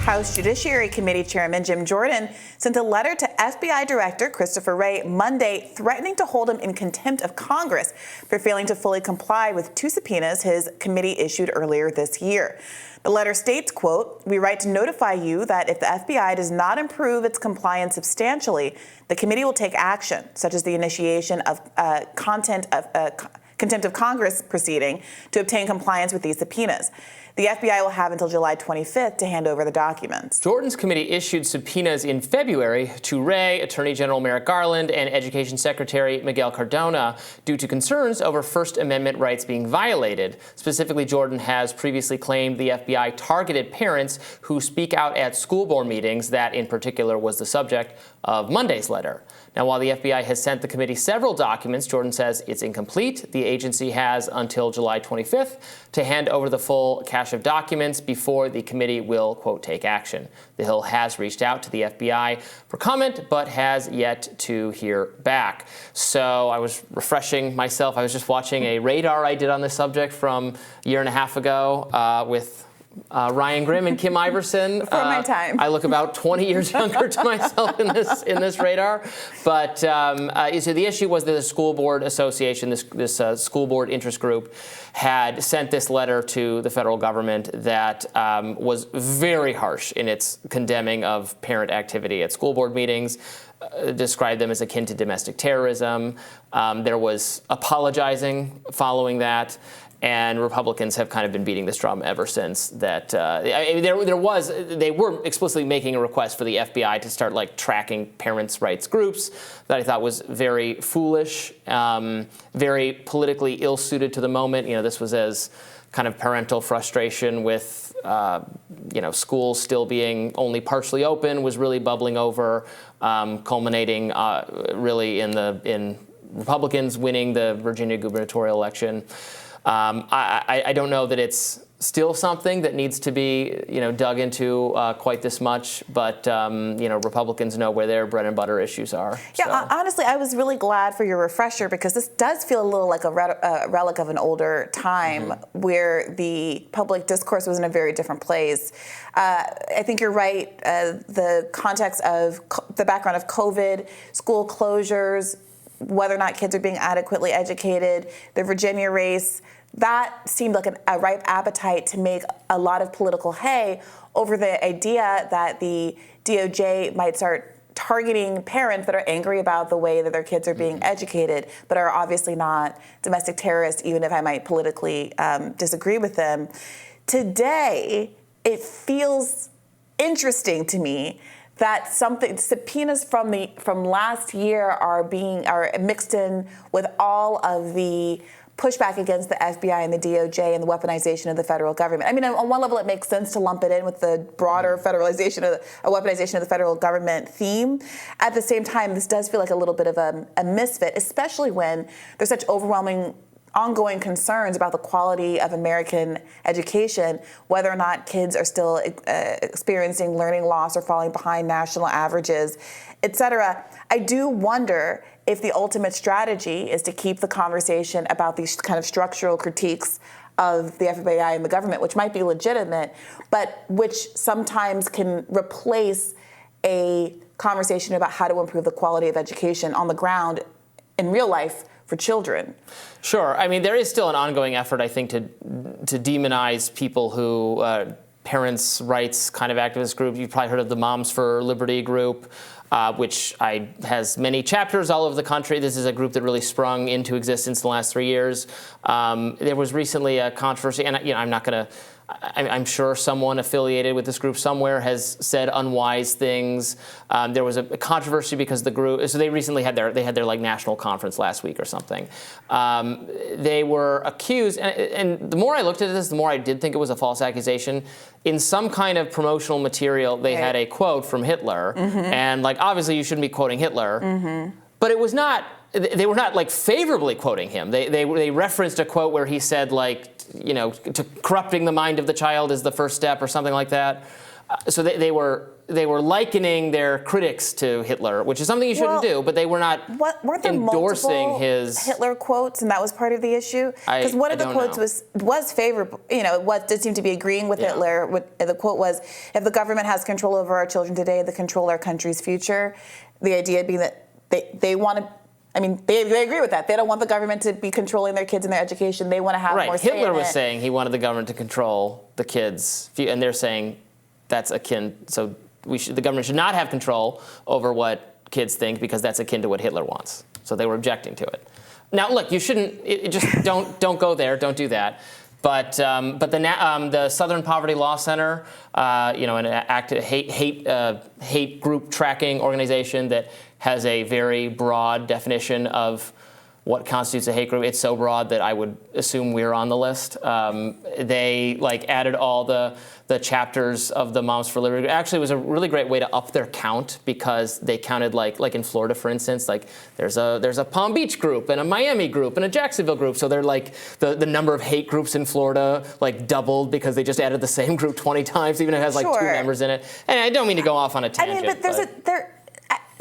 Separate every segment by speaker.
Speaker 1: House Judiciary Committee Chairman Jim Jordan sent a letter to FBI Director Christopher Wray Monday threatening to hold him in contempt of Congress for failing to fully comply with two subpoenas his committee issued earlier this year. The letter states, quote, "We write to notify you that if the FBI does not improve its compliance substantially, the committee will take action, such as the initiation of contempt of Congress proceeding to obtain compliance with these subpoenas. The FBI will have until July 25th to hand over the documents."
Speaker 2: Jordan's committee issued subpoenas in February to Wray, Attorney General Merrick Garland, and Education Secretary Miguel Cardona due to concerns over First Amendment rights being violated. Specifically, Jordan has previously claimed the FBI targeted parents who speak out at school board meetings. That, in particular, was the subject of Monday's letter. Now, while the FBI has sent the committee several documents, Jordan says it's incomplete. The agency has until July 25th to hand over the full cache of documents before the committee will, quote, take action. The Hill has reached out to the FBI for comment, but has yet to hear back. So I was refreshing myself. I was just watching a radar I did on this subject from a year and a half ago with Ryan Grimm and Kim Iverson.
Speaker 1: Before my time.
Speaker 2: I look about 20 years younger to myself in this radar. But so the issue was that the school board association, this school board interest group, had sent this letter to the federal government that was very harsh in its condemning of parent activity at school board meetings. Described them as akin to domestic terrorism. There was apologizing following that. And Republicans have kind of been beating this drum ever since. That they were explicitly making a request for the FBI to start tracking parents' rights groups that I thought was very foolish, very politically ill-suited to the moment. This was as kind of parental frustration with schools still being only partially open was really bubbling over, culminating really in Republicans winning the Virginia gubernatorial election. I don't know that it's still something that needs to be, dug into quite this much, but Republicans know where their bread and butter issues are.
Speaker 1: Yeah, honestly, I was really glad for your refresher because this does feel a little like a relic of an older time where the public discourse was in a very different place. I think you're right. The context of the background of COVID, school closures, whether or not kids are being adequately educated, the Virginia race, that seemed like a ripe appetite to make a lot of political hay over the idea that the DOJ might start targeting parents that are angry about the way that their kids are being educated, but are obviously not domestic terrorists, even if I might politically disagree with them. Today, it feels interesting to me that subpoenas from last year are mixed in with all of the pushback against the FBI and the DOJ and the weaponization of the federal government. I mean, on one level, it makes sense to lump it in with the broader weaponization of the federal government theme. At the same time, this does feel like a little bit of a misfit, especially when there's such overwhelming ongoing concerns about the quality of American education, whether or not kids are still experiencing learning loss or falling behind national averages, et cetera. I do wonder if the ultimate strategy is to keep the conversation about these kind of structural critiques of the FBI and the government, which might be legitimate, but which sometimes can replace a conversation about how to improve the quality of education on the ground in real life for children.
Speaker 2: Sure. I mean, there is still an ongoing effort, I think, to demonize people who, parents' rights kind of activist group. You've probably heard of the Moms for Liberty group, which has many chapters all over the country. This is a group that really sprung into existence in the last 3 years. There was recently a controversy, and I'm sure someone affiliated with this group somewhere has said unwise things. There was a controversy because the group, so they recently had their national conference last week or something. They were accused, and the more I looked at this, the more I did think it was a false accusation. In some kind of promotional material, they had a quote from Hitler, and obviously you shouldn't be quoting Hitler, but it was not. They were not favorably quoting him. They referenced a quote where he said to corrupting the mind of the child is the first step or something like that. So they were they were likening their critics to Hitler, which is something you shouldn't do, but they were not
Speaker 1: weren't there
Speaker 2: endorsing his
Speaker 1: Hitler quotes, and that was part of the issue? Because one of the quotes was favorable, did seem to be agreeing with Hitler. The quote was, if the government has control over our children today, they control our country's future. The idea being that they want to, they agree with that. They don't want the government to be controlling their kids and their education. They want to have more say in it.
Speaker 2: Hitler was saying he wanted the government to control the kids, and they're saying that's akin, so the government should not have control over what kids think because that's akin to what Hitler wants. So they were objecting to it. Now, look, you shouldn't. Just don't go there. Don't do that. But the Southern Poverty Law Center, an active hate group tracking organization that has a very broad definition of what constitutes a hate group. It's so broad that I would assume we're on the list. They added all the chapters of the Moms for Liberty. Actually, it was a really great way to up their count because they counted like in Florida, for instance, there's a Palm Beach group and a Miami group and a Jacksonville group. So they're the number of hate groups in Florida doubled because they just added the same group 20 times, even if it has 2 members in it. And I don't mean to go off on a tangent.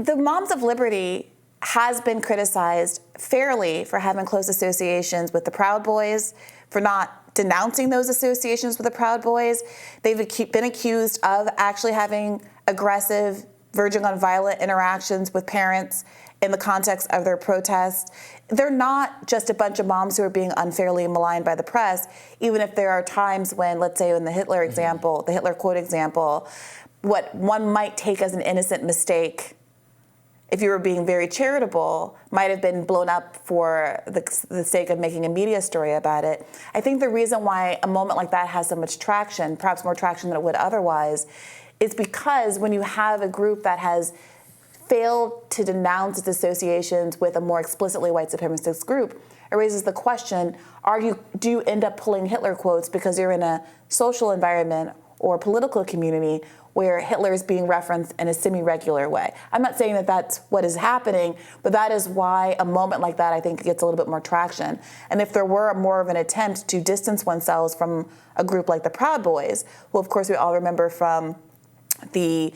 Speaker 1: The Moms of Liberty has been criticized fairly for having close associations with the Proud Boys, for not denouncing those associations with the Proud Boys. They've been accused of actually having aggressive, verging on violent interactions with parents in the context of their protests. They're not just a bunch of moms who are being unfairly maligned by the press, even if there are times when, let's say in the Hitler example, the Hitler quote example, what one might take as an innocent mistake, if you were being very charitable, might have been blown up for the sake of making a media story about it. I think the reason why a moment like that has so much traction, perhaps more traction than it would otherwise, is because when you have a group that has failed to denounce its associations with a more explicitly white supremacist group, it raises the question, do you end up pulling Hitler quotes because you're in a social environment or political community where Hitler is being referenced in a semi-regular way? I'm not saying that that's what is happening, but that is why a moment like that, I think, gets a little bit more traction. And if there were more of an attempt to distance oneself from a group like the Proud Boys, who, of course, we all remember from the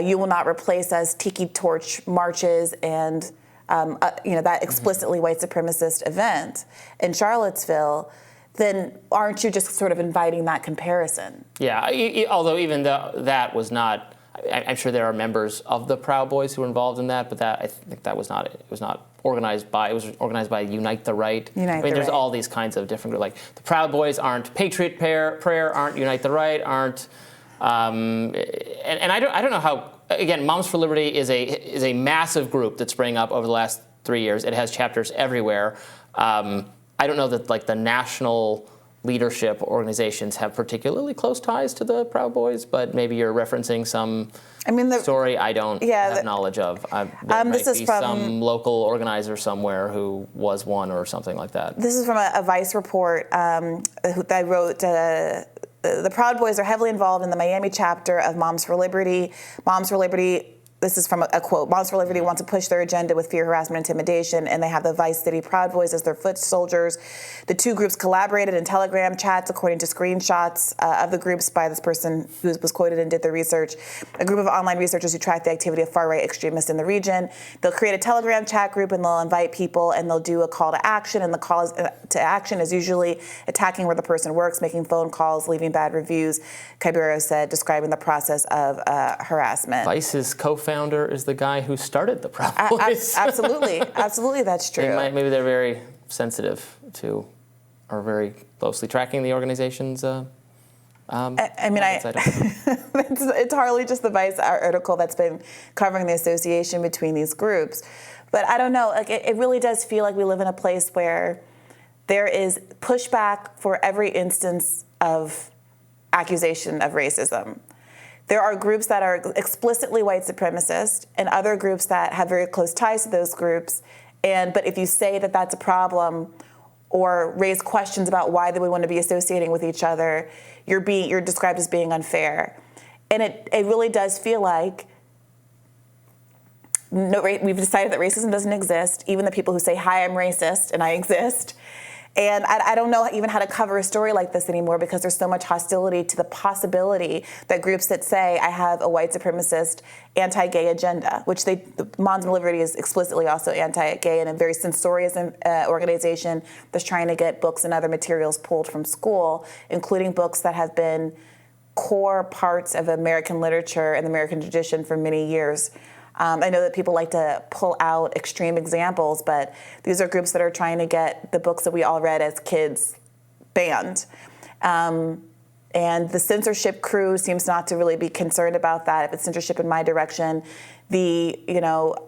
Speaker 1: You Will Not Replace Us Tiki Torch marches and that explicitly white supremacist event in Charlottesville, then aren't you just sort of inviting that comparison?
Speaker 2: Yeah, although even that was not, I'm sure there are members of the Proud Boys who were involved in that, but I think that was not, it was not organized by, it was organized by Unite the Right. There's all these kinds of different, the Proud Boys aren't Patriot Prayer, aren't Unite the Right, aren't, and I don't know how, again, Moms for Liberty is a massive group that sprang up over the last 3 years. It has chapters everywhere. I don't know that the national leadership organizations have particularly close ties to the Proud Boys, but maybe you're referencing some story I don't have knowledge of. There might be some local organizer somewhere who was one or something like that.
Speaker 1: This is from a Vice report that I wrote. The Proud Boys are heavily involved in the Miami chapter of Moms for Liberty. Moms for Liberty, this is from a quote, Moms for Liberty want to push their agenda with fear, harassment, intimidation, and they have the Vice City Proud Boys as their foot soldiers. The two groups collaborated in Telegram chats, according to screenshots of the groups by this person who was quoted and did the research. A group of online researchers who track the activity of far-right extremists in the region. They'll create a Telegram chat group and they'll invite people and they'll do a call to action. And the call to action is usually attacking where the person works, making phone calls, leaving bad reviews, Caballero said, describing the process of harassment.
Speaker 2: Vice's co-founder is the guy who started the Proud Boys.
Speaker 1: Absolutely, that's true.
Speaker 2: Maybe they're very sensitive to, or very closely tracking the organization's.
Speaker 1: It's hardly just the Vice article that's been covering the association between these groups, but I don't know. It really does feel like we live in a place where there is pushback for every instance of accusation of racism. There are groups that are explicitly white supremacist and other groups that have very close ties to those groups. But if you say that that's a problem or raise questions about why they would want to be associating with each other, you're described as being unfair. And it really does feel like we've decided that racism doesn't exist. Even the people who say, hi, I'm racist and I exist. And I don't know even how to cover a story like this anymore because there's so much hostility to the possibility that groups that say, I have a white supremacist anti-gay agenda, which Moms and Liberty is explicitly also anti-gay and a very censorious organization that's trying to get books and other materials pulled from school, including books that have been core parts of American literature and the American tradition for many years. I know that people like to pull out extreme examples, but these are groups that are trying to get the books that we all read as kids banned. And the censorship crew seems not to really be concerned about that. If it's censorship in my direction, the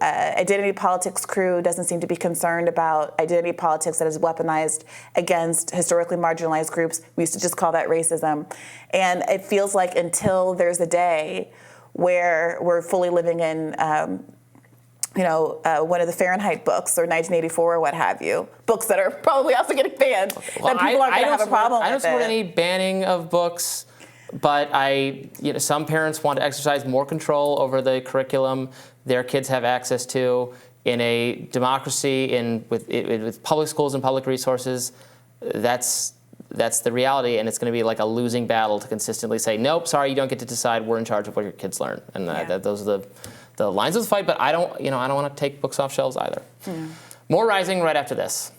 Speaker 1: identity politics crew doesn't seem to be concerned about identity politics that is weaponized against historically marginalized groups. We used to just call that racism. And it feels like until there's a day where we're fully living in, one of the Fahrenheit books or 1984 or what have you, books that are probably also getting banned,
Speaker 2: well,
Speaker 1: that people aren't going to have a problem with.
Speaker 2: I don't support any banning of books, but some parents want to exercise more control over the curriculum their kids have access to in a democracy, with public schools and public resources. That's the reality, and it's going to be like a losing battle to consistently say, nope, sorry, you don't get to decide. We're in charge of what your kids learn, and those are the lines of the fight. But I don't want to take books off shelves either. More Rising right after this.